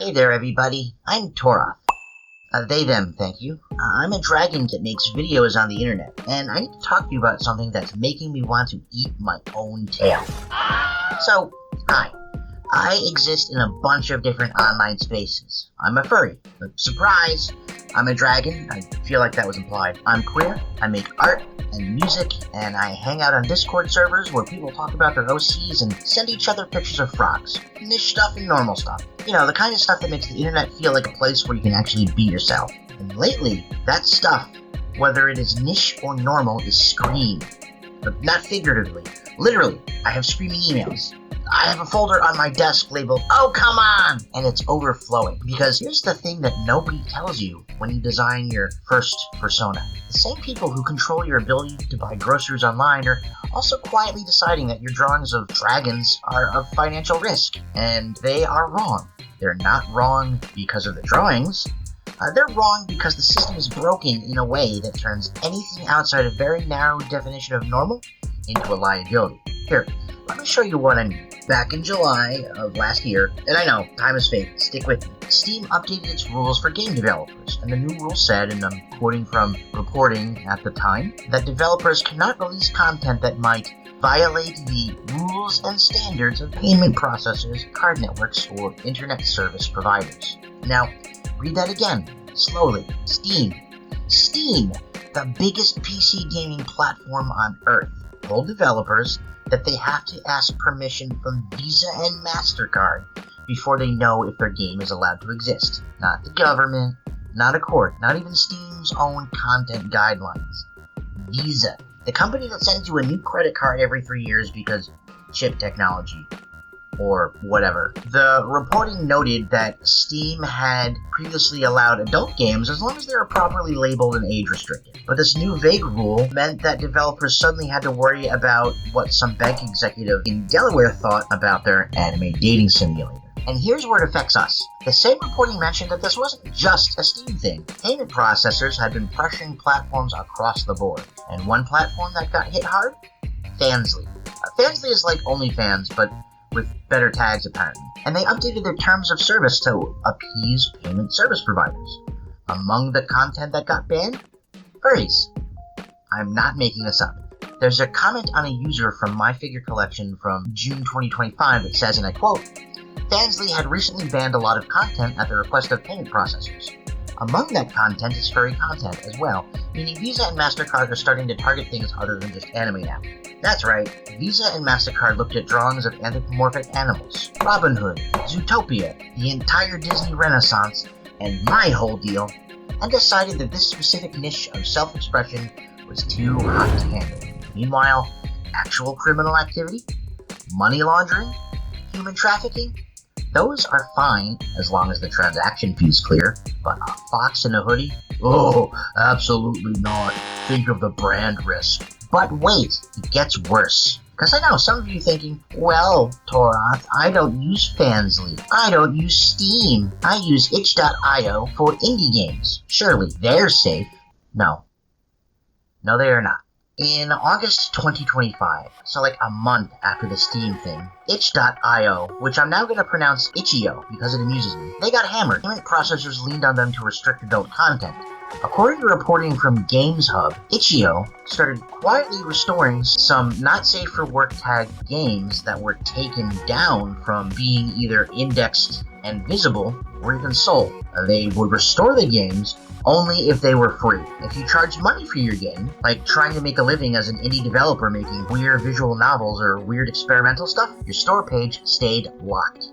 Hey there, everybody. I'm Toroth. They, them, thank you. I'm a dragon that makes videos on the internet, and I need to talk to you about something that's making me want to eat my own tail. So, hi. I exist in a bunch of different online spaces. I'm a furry. Surprise! I'm a dragon. I feel like that was implied. I'm queer. I make art and music, and I hang out on Discord servers where people talk about their OCs and send each other pictures of frogs. Niche stuff and normal stuff. You know, the kind of stuff that makes the internet feel like a place where you can actually be yourself. And lately, that stuff, whether it is niche or normal, is screamed. But not figuratively. Literally, I have screaming emails. I have a folder on my desk labeled, "Oh, come on!" and it's overflowing. Because here's the thing that nobody tells you when you design your first persona. The same people who control your ability to buy groceries online are also quietly deciding that your drawings of dragons are of financial risk. And they are wrong. They're not wrong because of the drawings. They're wrong because the system is broken in a way that turns anything outside a very narrow definition of normal into a liability. Here, let me show you what I mean. Back in July of last year, and I know, time is fake, stick with me, Steam updated its rules for game developers, and the new rules said, and I'm quoting from reporting at the time, that developers cannot release content that might violate the rules and standards of payment processors, card networks, or internet service providers. Now, read that again, slowly. Steam, the biggest PC gaming platform on Earth, told developers that they have to ask permission from Visa and MasterCard before they know if their game is allowed to exist. Not the government, not a court, not even Steam's own content guidelines. Visa, the company that sends you a new credit card every 3 years because chip technology. Or whatever. The reporting noted that Steam had previously allowed adult games as long as they were properly labeled and age restricted. But this new vague rule meant that developers suddenly had to worry about what some bank executive in Delaware thought about their anime dating simulator. And here's where it affects us. The same reporting mentioned that this wasn't just a Steam thing. Payment processors had been pressuring platforms across the board. And one platform that got hit hard? Fansly. Fansly is like OnlyFans, but with better tags apparently. And they updated their terms of service to appease payment service providers. Among the content that got banned? Furries. I'm not making this up. There's a comment on a user from My Figure Collection from June 2025 that says, and I quote, "Fansly had recently banned a lot of content at the request of payment processors. Among that content is furry content as well, meaning Visa and MasterCard are starting to target things other than just anime now." That's right, Visa and MasterCard looked at drawings of anthropomorphic animals, Robin Hood, Zootopia, the entire Disney Renaissance, and my whole deal, and decided that this specific niche of self-expression was too hot to handle. Meanwhile, actual criminal activity, money laundering, human trafficking, those are fine as long as the transaction fee's clear, but a fox in a hoodie? Oh, absolutely not. Think of the brand risk. But wait, it gets worse. Because I know some of you thinking, well, Toroth, I don't use Fansly. I don't use Steam. I use itch.io for indie games. Surely they're safe. No. No, they are not. In August 2025, so like a month after the Steam thing, itch.io, which I'm now going to pronounce Itch.io because it amuses me, they got hammered. Payment processors leaned on them to restrict adult content. According to reporting from Games Hub, Itch.io started quietly restoring some not-safe-for-work tagged games that were taken down from being either indexed and visible or even sold. They would restore the games only if they were free. If you charged money for your game, like trying to make a living as an indie developer making weird visual novels or weird experimental stuff, your store page stayed locked.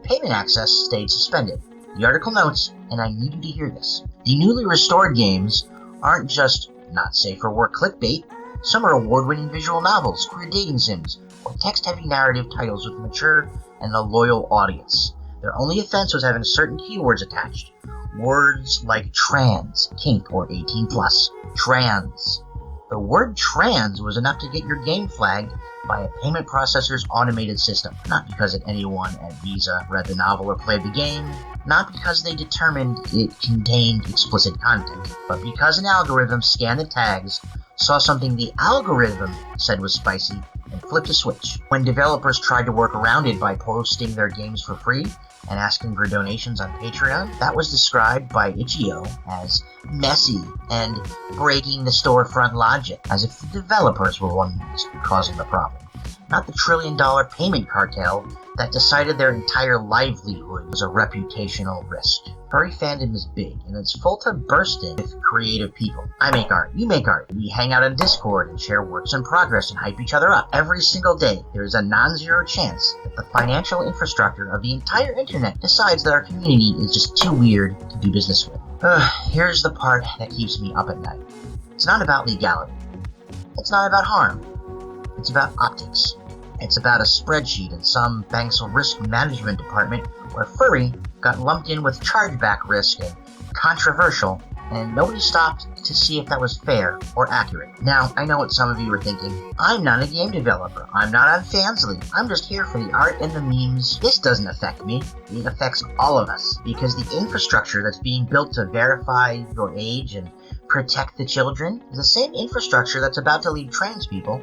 Payment access stayed suspended. The article notes, and I need you to hear this, the newly restored games aren't just not safe for work clickbait. Some are award-winning visual novels, queer dating sims, or text-heavy narrative titles with a mature and a loyal audience. Their only offense was having certain keywords attached. Words like trans, kink, or 18+. Trans. The word trans was enough to get your game flagged by a payment processor's automated system. Not because anyone at Visa read the novel or played the game, not because they determined it contained explicit content, but because an algorithm scanned the tags, saw something the algorithm said was spicy, and flipped a switch. When developers tried to work around it by posting their games for free, and asking for donations on Patreon, that was described by Itch.io as messy and breaking the storefront logic, as if the developers were ones causing the problem, not the trillion-dollar payment cartel that decided their entire livelihood was a reputational risk. Furry fandom is big, and it's full to bursting with creative people. I make art, you make art, we hang out on Discord and share works in progress and hype each other up. Every single day, there is a non-zero chance that the financial infrastructure of the entire internet decides that our community is just too weird to do business with. Here's the part that keeps me up at night. It's not about legality. It's not about harm. It's about optics. It's about a spreadsheet in some bank's risk management department where furry got lumped in with chargeback risk and controversial, and nobody stopped to see if that was fair or accurate. Now, I know what some of you are thinking. I'm not a game developer. I'm not on Fansly. I'm just here for the art and the memes. This doesn't affect me. It affects all of us, because the infrastructure that's being built to verify your age and protect the children is the same infrastructure that's about to leave trans people,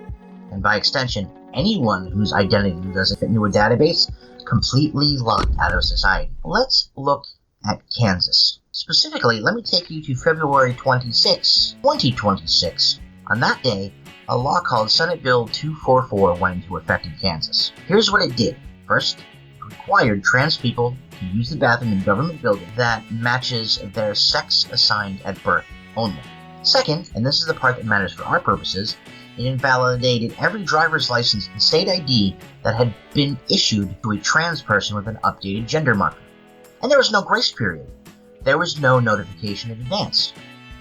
and by extension, anyone whose identity doesn't fit into a database, completely locked out of society. Let's look at Kansas. Specifically, let me take you to February 26, 2026. On that day, a law called Senate Bill 244 went into effect in Kansas. Here's what it did. First, it required trans people to use the bathroom in government buildings that matches their sex assigned at birth only. Second, and this is the part that matters for our purposes, it invalidated every driver's license and state ID that had been issued to a trans person with an updated gender marker. And there was no grace period. There was no notification in advance.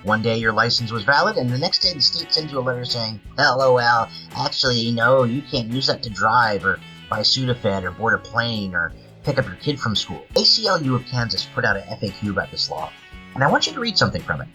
One day your license was valid, and the next day the state sends you a letter saying, LOL, actually, no, you can't use that to drive, or buy Sudafed, or board a plane, or pick up your kid from school. ACLU of Kansas put out an FAQ about this law, and I want you to read something from it.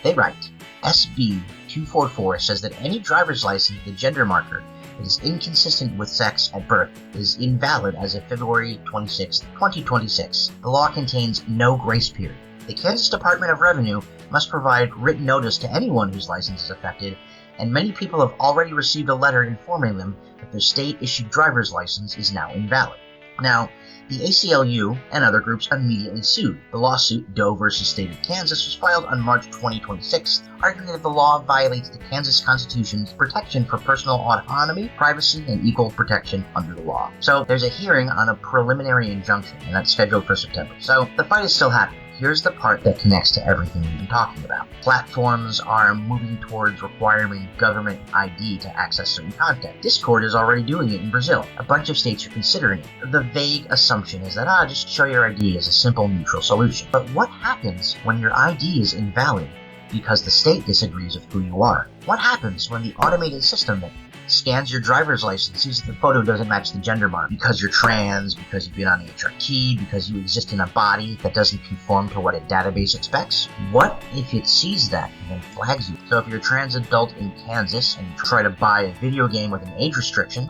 They write, SB 244 says that any driver's license with a gender marker that is inconsistent with sex at birth is invalid as of February 26, 2026. The law contains no grace period. The Kansas Department of Revenue must provide written notice to anyone whose license is affected, and many people have already received a letter informing them that their state-issued driver's license is now invalid. Now, the ACLU and other groups immediately sued. The lawsuit, Doe versus State of Kansas, was filed on March 2026, arguing that the law violates the Kansas Constitution's protection for personal autonomy, privacy, and equal protection under the law. So there's a hearing on a preliminary injunction, and that's scheduled for September. So the fight is still happening. Here's the part that connects to everything we've been talking about. Platforms are moving towards requiring government ID to access certain content. Discord is already doing it in Brazil. A bunch of states are considering it. The vague assumption is that, just show your ID is a simple, neutral solution. But what happens when your ID is invalid because the state disagrees with who you are? What happens when the automated system that scans your driver's license, sees that the photo doesn't match the gender mark because you're trans, because you've been on HRT, because you exist in a body that doesn't conform to what a database expects? What if it sees that and then flags you? So if you're a trans adult in Kansas and you try to buy a video game with an age restriction,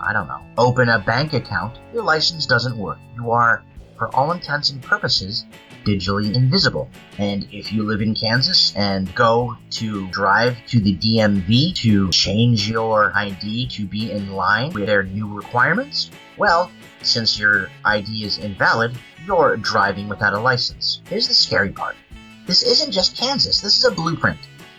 open a bank account, your license doesn't work. You are, for all intents and purposes, digitally invisible. And if you live in Kansas and go to drive to the DMV to change your ID to be in line with their new requirements, well, since your ID is invalid, you're driving without a license. Here's the scary part. This isn't just Kansas, this is a blueprint.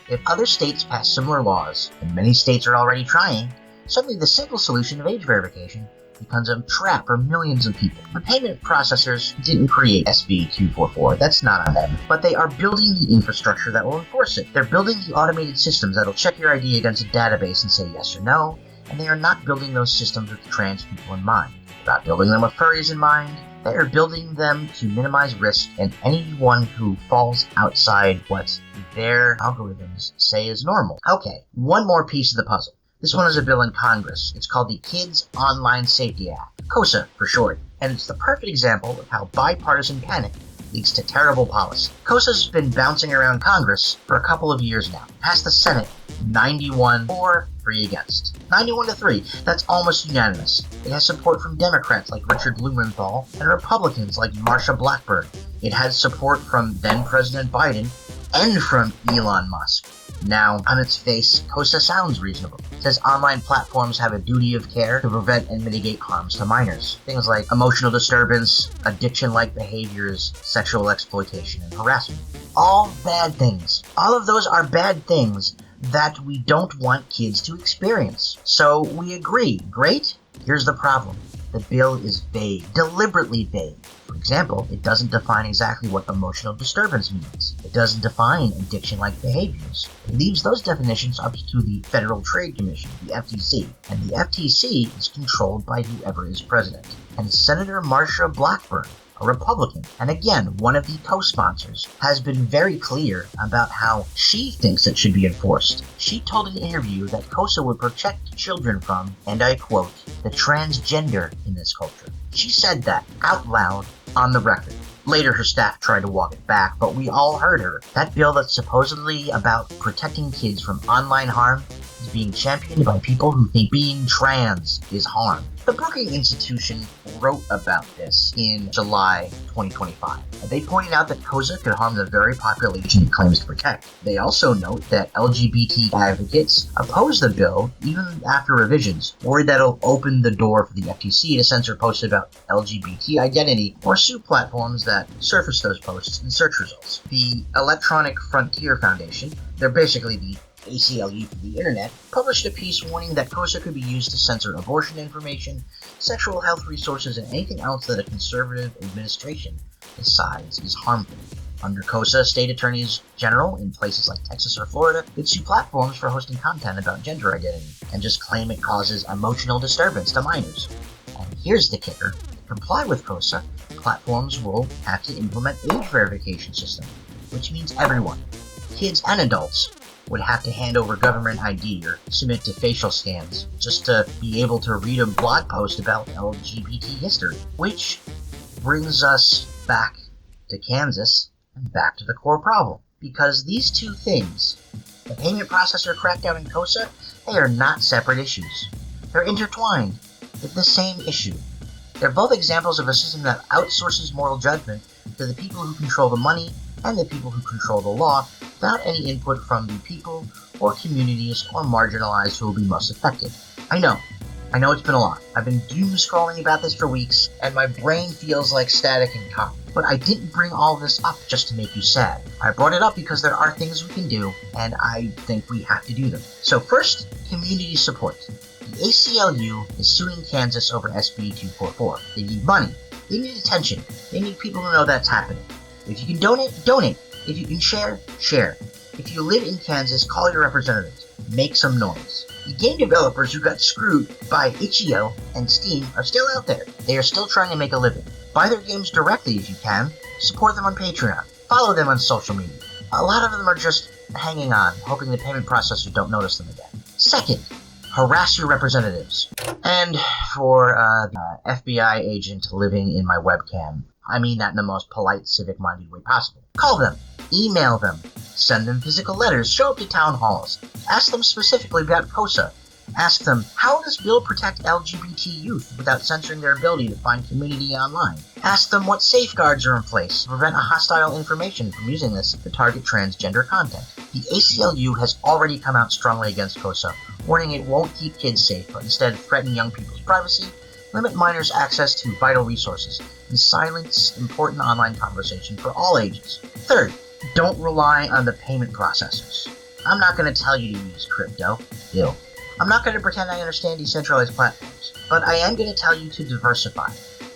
If other states pass similar laws, and many states are already trying, suddenly the simple solution of age verification becomes a trap for millions of people. The payment processors didn't create SB 244, that's not on them, but they are building the infrastructure that will enforce it. They're building the automated systems that'll check your ID against a database and say yes or no, and they are not building those systems with trans people in mind. They're not building them with furries in mind. They are building them to minimize risk, and anyone who falls outside what their algorithms say is normal. Okay, one more piece of the puzzle. This one is a bill in Congress. It's called the Kids Online Safety Act, KOSA for short, and it's the perfect example of how bipartisan panic leads to terrible policy. KOSA's been bouncing around Congress for a couple of years now. Passed the Senate 91 for, 3 against. 91 to 3, that's almost unanimous. It has support from Democrats like Richard Blumenthal and Republicans like Marsha Blackburn. It has support from then President Biden and from Elon Musk. Now, on its face, KOSA sounds reasonable. It says online platforms have a duty of care to prevent and mitigate harms to minors. Things like emotional disturbance, addiction-like behaviors, sexual exploitation, and harassment. All bad things. All of those are bad things that we don't want kids to experience. So we agree. Great? Here's the problem. The bill is vague, deliberately vague. For example, it doesn't define exactly what emotional disturbance means. It doesn't define addiction-like behaviors. It leaves those definitions up to the Federal Trade Commission, the FTC, and the FTC is controlled by whoever is president. And Senator Marsha Blackburn, a Republican, and again, one of the co-sponsors, has been very clear about how she thinks it should be enforced. She told an interview that KOSA would protect children from, and I quote, the transgender in this culture. She said that out loud on the record. Later, her staff tried to walk it back, but we all heard her. That bill that's supposedly about protecting kids from online harm is being championed by people who think being trans is harm. The Brookings Institution wrote about this in July 2025. They pointed out that KOSA could harm the very population it claims to protect. They also note that LGBT advocates oppose the bill even after revisions, worried that it'll open the door for the FTC to censor posts about LGBT identity or sue platforms that surface those posts in search results. The Electronic Frontier Foundation, they're basically the ACLU for the internet, published a piece warning that KOSA could be used to censor abortion information, sexual health resources, and anything else that a conservative administration decides is harmful. Under KOSA, state attorneys general in places like Texas or Florida could sue platforms for hosting content about gender identity and just claim it causes emotional disturbance to minors. And here's the kicker. To comply with KOSA, platforms will have to implement age verification system, which means everyone, kids and adults, would have to hand over government ID or submit to facial scans just to be able to read a blog post about LGBT history. Which brings us back to Kansas and back to the core problem. Because these two things, the payment processor crackdown and KOSA, they are not separate issues. They're intertwined with the same issue. They're both examples of a system that outsources moral judgment to the people who control the money and the people who control the law without any input from the people or communities or marginalized who will be most affected. I know it's been a lot. I've been doom scrolling about this for weeks, and my brain feels like static and cotton. But I didn't bring all this up just to make you sad. I brought it up because there are things we can do, and I think we have to do them. So first, community support. The ACLU is suing Kansas over SB 244. They need money. They need attention. They need people to know that's happening. If you can donate, donate. If you can share, share. If you live in Kansas, call your representatives. Make some noise. The game developers who got screwed by itch.io and Steam are still out there. They are still trying to make a living. Buy their games directly if you can. Support them on Patreon. Follow them on social media. A lot of them are just hanging on, hoping the payment processors don't notice them again. Second, harass your representatives. And for the FBI agent living in my webcam, I mean that in the most polite, civic-minded way possible. Call them, email them, send them physical letters, show up to town halls, ask them specifically about KOSA. Ask them, how does bill protect LGBT youth without censoring their ability to find community online? Ask them what safeguards are in place to prevent a hostile information from using this to target transgender content. The ACLU has already come out strongly against KOSA, warning it won't keep kids safe, but instead threaten young people's privacy, limit minors' access to vital resources, and silence important online conversation for all ages. Third, don't rely on the payment processors. I'm not going to tell you to use crypto. Ew. I'm not going to pretend I understand decentralized platforms, but I am going to tell you to diversify.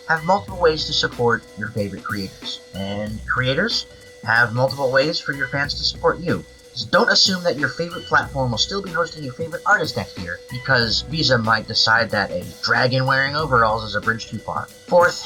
Have multiple ways to support your favorite creators. And creators, have multiple ways for your fans to support you. Just don't assume that your favorite platform will still be hosting your favorite artist next year, because Visa might decide that a dragon wearing overalls is a bridge too far. Fourth,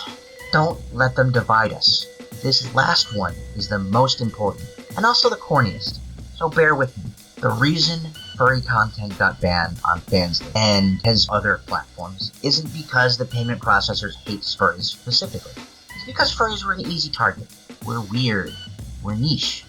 don't let them divide us. This last one is the most important, and also the corniest, so bear with me. The reason furry content got banned on Fansly and his other platforms isn't because the payment processors hate furries specifically. It's because furries were an easy target. We're weird. We're niche.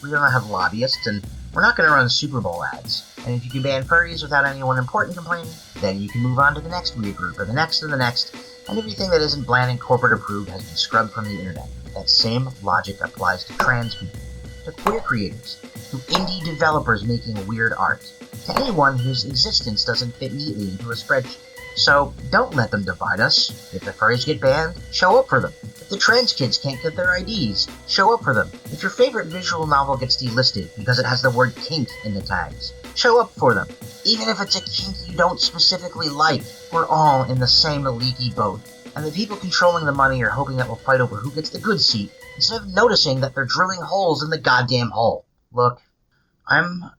We don't have lobbyists, and we're not going to run Super Bowl ads. And if you can ban furries without anyone important complaining, then you can move on to the next weird group, or the next, and everything that isn't bland and corporate approved has been scrubbed from the internet. That same logic applies to trans people, to queer creators, to indie developers making weird art, to anyone whose existence doesn't fit neatly into a spreadsheet. So don't let them divide us. If the furries get banned, show up for them. If the trans kids can't get their IDs, show up for them. If your favorite visual novel gets delisted because it has the word kink in the tags, show up for them. Even if it's a kink you don't specifically like, we're all in the same leaky boat. And the people controlling the money are hoping that we'll fight over who gets the good seat, instead of noticing that they're drilling holes in the goddamn hole. Look, I'm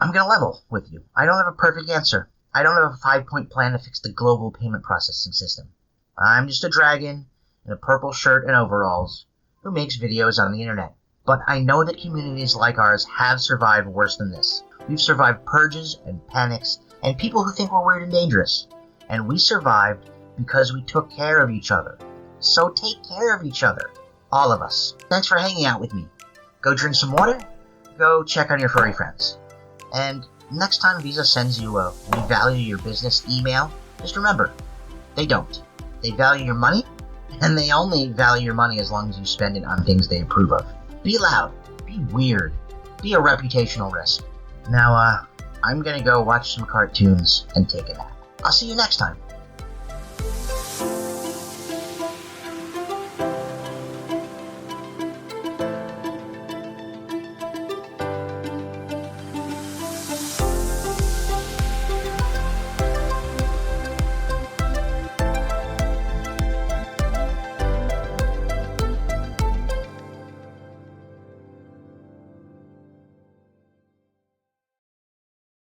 gonna level with you. I don't have a perfect answer. I don't have a 5-point plan to fix the global payment processing system. I'm just a dragon in a purple shirt and overalls who makes videos on the internet. But I know that communities like ours have survived worse than this. We've survived purges and panics and people who think we're weird and dangerous. And we survived because we took care of each other. So take care of each other. All of us. Thanks for hanging out with me. Go drink some water. Go check on your furry friends. And next time Visa sends you a "we value your business" email, just remember, they don't. They value your money, and they only value your money as long as you spend it on things they approve of. Be loud. Be weird. Be a reputational risk. Now, I'm gonna go watch some cartoons and take a nap. I'll see you next time.